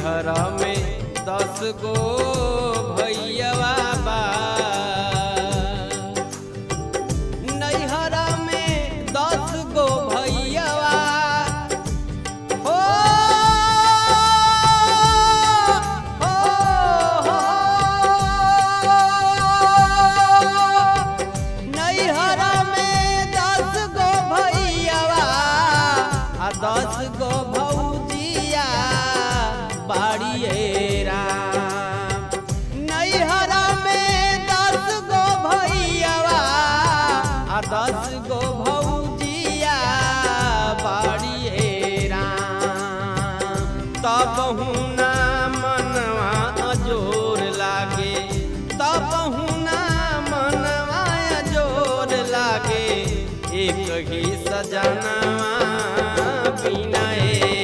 नैहरा में 10 गो भैयावा बा। नैहरा में 10 गो भैयावा हो, नैहरा में 10 गो भैयावा आ 10 गो भौजिया बाड़िए राम। नैहरा में 10 गो भैयावा आ 10 गो भौजिया बाड़िए राम। तब हूँ